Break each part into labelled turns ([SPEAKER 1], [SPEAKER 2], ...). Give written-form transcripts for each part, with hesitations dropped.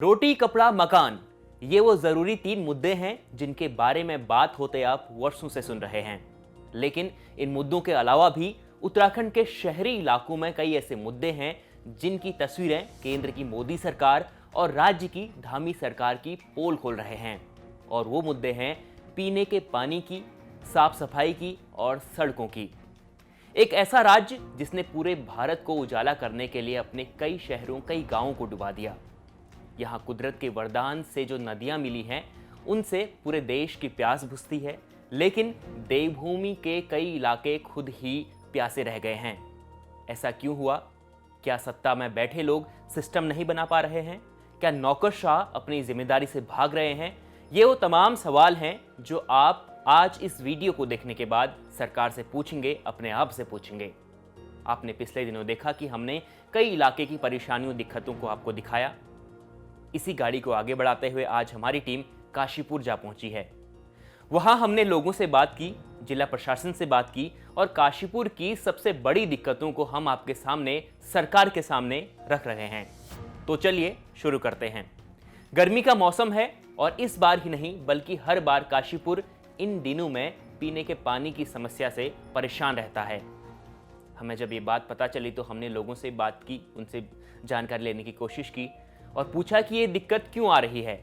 [SPEAKER 1] रोटी, कपड़ा, मकान, ये वो जरूरी 3 मुद्दे हैं जिनके बारे में बात होते आप वर्षों से सुन रहे हैं। लेकिन इन मुद्दों के अलावा भी उत्तराखंड के शहरी इलाकों में कई ऐसे मुद्दे हैं जिनकी तस्वीरें केंद्र की मोदी सरकार और राज्य की धामी सरकार की पोल खोल रहे हैं। और वो मुद्दे हैं पीने के पानी की, साफ सफाई की और सड़कों की। एक ऐसा राज्य जिसने पूरे भारत को उजाला करने के लिए अपने कई शहरों, कई गांवों को डुबा दिया। यहाँ कुदरत के वरदान से जो नदियां मिली हैं, उनसे पूरे देश की प्यास बुझती है, लेकिन देवभूमि के कई इलाके खुद ही प्यासे रह गए हैं। ऐसा क्यों हुआ? क्या सत्ता में बैठे लोग सिस्टम नहीं बना पा रहे हैं? क्या नौकरशाह अपनी जिम्मेदारी से भाग रहे हैं? ये वो तमाम सवाल हैं जो आप आज इस वीडियो को देखने के बाद सरकार से पूछेंगे, अपने आप से पूछेंगे। आपने पिछले दिनों देखा कि हमने कई इलाके की परेशानियों, दिक्कतों को आपको दिखाया। इसी गाड़ी को आगे बढ़ाते हुए आज हमारी टीम काशीपुर जा पहुंची है। वहां हमने लोगों से बात की, जिला प्रशासन से बात की और काशीपुर की सबसे बड़ी दिक्कतों को हम आपके सामने, सरकार के सामने रख रहे हैं। तो चलिए शुरू करते हैं। गर्मी का मौसम है और इस बार ही नहीं बल्कि हर बार काशीपुर इन दिनों में पीने के पानी की समस्या से परेशान रहता है। हमें जब ये बात पता चली तो हमने लोगों से बात की, उनसे जानकारी लेने की कोशिश की और पूछा कि ये दिक्कत क्यों आ रही है।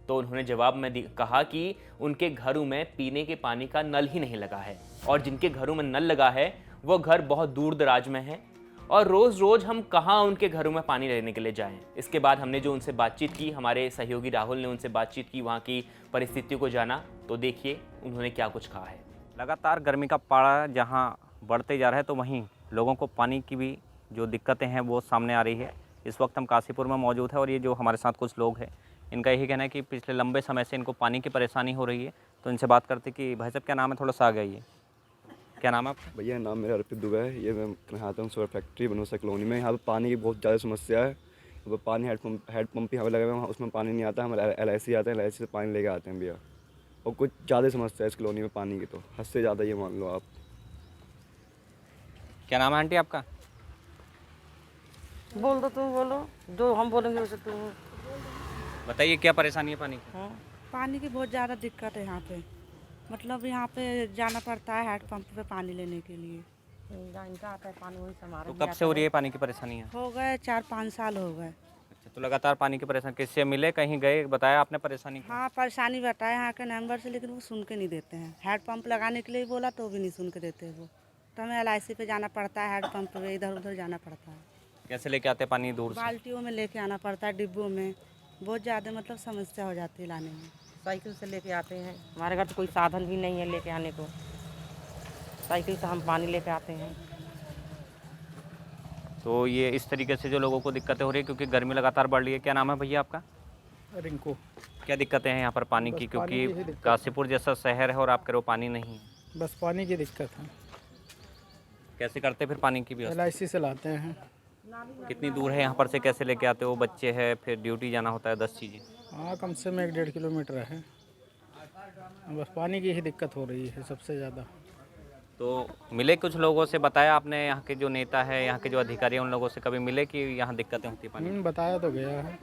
[SPEAKER 1] तो उन्होंने जवाब में कहा कि उनके घरों में पीने के पानी का नल ही नहीं लगा है और जिनके घरों में नल लगा है वो घर बहुत दूर दराज में है और रोज़ रोज़ हम कहाँ उनके घरों में पानी लेने के लिए जाएं। इसके बाद हमने जो उनसे बातचीत की, हमारे सहयोगी राहुल ने उनसे बातचीत की, वहाँ की परिस्थितियों को जाना। तो देखिए उन्होंने क्या कुछ कहा है।
[SPEAKER 2] लगातार गर्मी का पारा जहाँ बढ़ते जा रहा है तो वहीं लोगों को पानी की भी जो दिक्कतें हैं वो सामने आ रही है। इस वक्त हम काशीपुर में मौजूद है और ये जो हमारे साथ कुछ लोग हैं, इनका यही कहना है कि पिछले लंबे समय से इनको पानी की परेशानी हो रही है। तो इनसे बात करते कि भाई साहब क्या नाम है, थोड़ा सा आ गई। क्या नाम है आपका?
[SPEAKER 3] भैया नाम मेरा अर्पित दुबे है। ये मैं नहाता हूँ सोलर फैक्ट्री बनोसा कॉलोनी में। यहाँ पे पानी की बहुत ज़्यादा समस्या है। यहाँ पर पानी हेड पंप यहाँ पे लगे हुए हैं, उसमें पानी नहीं आता। हम LIC आते हैं, LIC से पानी लेके आते हैं भैया। और कुछ ज़्यादा समस्या है इस कॉलोनी में पानी की, तो हद से ज़्यादा ये मान लो आप।
[SPEAKER 2] क्या नाम है आंटी आपका?
[SPEAKER 4] बोल दो, तुम बोलो, जो हम बोलेंगे वैसे तुम
[SPEAKER 2] बताइए क्या परेशानी है पानी की?
[SPEAKER 4] हाँ। पानी की बहुत ज़्यादा दिक्कत है यहाँ पे। मतलब यहाँ पे जाना पड़ता है हैंड पंप पे पानी लेने के लिए। इनका आता है पानी, वही से हमारा
[SPEAKER 2] तो कब से हो रही है पानी की परेशानी है?
[SPEAKER 4] हो गए 4-5 साल हो गए।
[SPEAKER 2] अच्छा, तो लगातार पानी की परेशानी किससे मिले, कहीं गए, बताया आपने परेशानी को?
[SPEAKER 4] हाँ, परेशानी बताया यहाँ के नंबर से, लेकिन वो सुन के नहीं देते हैं। हैंड पंप लगाने के लिए बोला तो भी नहीं सुन के देते वो। तो हमें LIC पे जाना पड़ता है, हैंड पंप पे इधर उधर जाना पड़ता है।
[SPEAKER 2] कैसे लेके आते हैं पानी दूर से?
[SPEAKER 4] बाल्टियों में लेके आना पड़ता है, डिब्बों में। बहुत ज़्यादा मतलब समस्या हो जाती है लाने में।
[SPEAKER 5] साइकिल से लेके आते हैं। हमारे घर तो कोई साधन भी नहीं है लेके आने को। साइकिल से हम पानी लेके आते हैं।
[SPEAKER 2] तो ये इस तरीके से जो लोगों को दिक्कतें हो रही है क्योंकि गर्मी लगातार बढ़ रही है। क्या नाम है भैया आपका?
[SPEAKER 6] रिंकू।
[SPEAKER 2] क्या दिक्कतें हैं यहाँ पर पानी की?
[SPEAKER 6] बस पानी की ही
[SPEAKER 2] क्योंकि
[SPEAKER 6] दिक्कत
[SPEAKER 2] काशीपुर जैसा शहर है और आप कह रहे हो पानी नहीं है।
[SPEAKER 6] बस पानी की दिक्कत है।
[SPEAKER 2] कैसे करते फिर पानी की व्यवस्था?
[SPEAKER 6] LIC से लाते हैं।
[SPEAKER 2] कितनी दूर है यहाँ पर से, कैसे लेके आते हो? बच्चे हैं, फिर ड्यूटी जाना होता है, 10 चीज़ें।
[SPEAKER 6] हाँ, कम से कम 1-1.5 किलोमीटर है। बस पानी की ही दिक्कत हो रही है सबसे ज़्यादा।
[SPEAKER 2] तो मिले कुछ लोगों से, बताया आपने? यहाँ के जो नेता है, यहाँ के जो अधिकारी हैं, उन लोगों से कभी मिले कि यहाँ दिक्कतें होती पानी?
[SPEAKER 6] बताया तो गया है,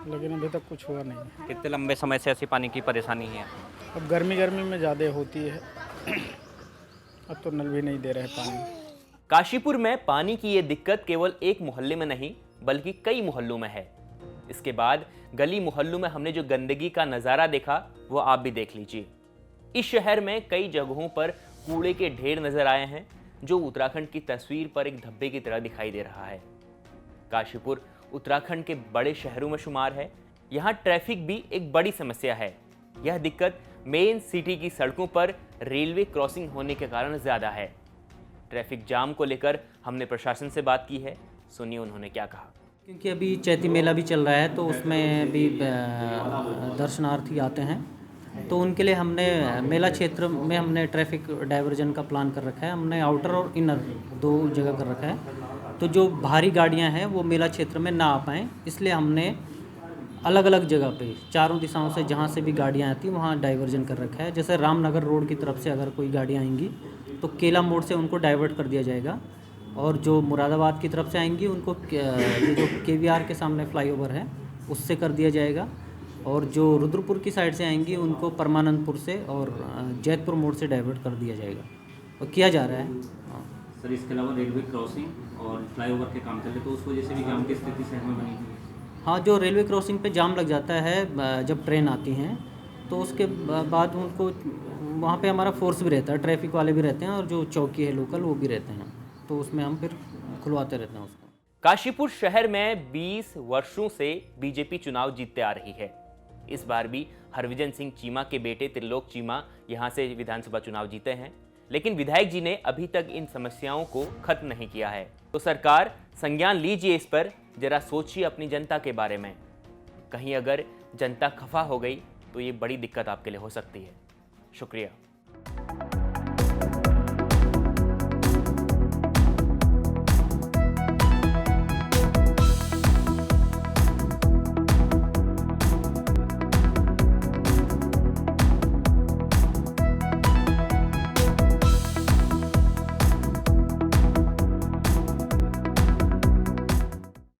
[SPEAKER 6] लेकिन अभी तक कुछ हुआ नहीं है।
[SPEAKER 2] कितने लंबे समय से ऐसी पानी की परेशानी है?
[SPEAKER 6] अब गर्मी में ज़्यादा होती है। अब तो नल भी नहीं दे रहे पानी।
[SPEAKER 1] काशीपुर में पानी की ये दिक्कत केवल एक मोहल्ले में नहीं बल्कि कई मोहल्लों में है। इसके बाद गली मोहल्लों में हमने जो गंदगी का नज़ारा देखा वो आप भी देख लीजिए। इस शहर में कई जगहों पर कूड़े के ढेर नजर आए हैं जो उत्तराखंड की तस्वीर पर एक धब्बे की तरह दिखाई दे रहा है। काशीपुर उत्तराखंड के बड़े शहरों में शुमार है। यहाँ ट्रैफिक भी एक बड़ी समस्या है। यह दिक्कत मेन सिटी की सड़कों पर रेलवे क्रॉसिंग होने के कारण ज़्यादा है। ट्रैफिक जाम को लेकर हमने प्रशासन से बात की है, सुनिए उन्होंने क्या कहा।
[SPEAKER 7] क्योंकि अभी चैती मेला भी चल रहा है तो उसमें भी दर्शनार्थी आते हैं, तो उनके लिए हमने मेला क्षेत्र में हमने ट्रैफिक डाइवर्जन का प्लान कर रखा है। हमने आउटर और इनर 2 जगह कर रखा है, तो जो भारी गाड़ियां हैं वो मेला क्षेत्र में ना आ पाएँ, इसलिए हमने अलग अलग जगह पे चारों दिशाओं से जहाँ से भी गाड़ियाँ आती हैं वहाँ डाइवर्जन कर रखा है। जैसे रामनगर रोड की तरफ से अगर कोई गाड़ियाँ आएंगी तो केला मोड़ से उनको डाइवर्ट कर दिया जाएगा, और जो मुरादाबाद की तरफ से आएंगी उनको ये जो KVR के सामने फ्लाईओवर है उससे कर दिया जाएगा, और जो रुद्रपुर की साइड से आएंगी उनको परमानंदपुर से और जैतपुर मोड़ से डाइवर्ट कर दिया जाएगा और किया जा रहा है। हाँ।
[SPEAKER 2] सर, इसके अलावा रेलवे क्रॉसिंग और फ्लाईओवर के काम चल रहे, तो उस वजह से भी जाम की स्थिति शहर में बनी हुई है।
[SPEAKER 7] हाँ, जो रेलवे क्रॉसिंग पे जाम लग जाता है जब ट्रेन आती हैं, तो उसके बाद उनको वहाँ पे हमारा फोर्स भी रहता है, ट्रैफिक वाले भी रहते हैं और जो चौकी है लोकल वो भी रहते हैं, तो उसमें हम फिर खुलवाते रहते हैं उसको।
[SPEAKER 1] काशीपुर शहर में 20 वर्षों से बीजेपी चुनाव जीतते आ रही है। इस बार भी हरविजन सिंह चीमा के बेटे त्रिलोक चीमा यहां से विधानसभा चुनाव जीते हैं, लेकिन विधायक जी ने अभी तक इन समस्याओं को खत्म नहीं किया है। तो सरकार संज्ञान लीजिए इस पर, जरा सोचिए अपनी जनता के बारे में। कहीं अगर जनता खफा हो गई तो ये बड़ी दिक्कत आपके लिए हो सकती है। शुक्रिया।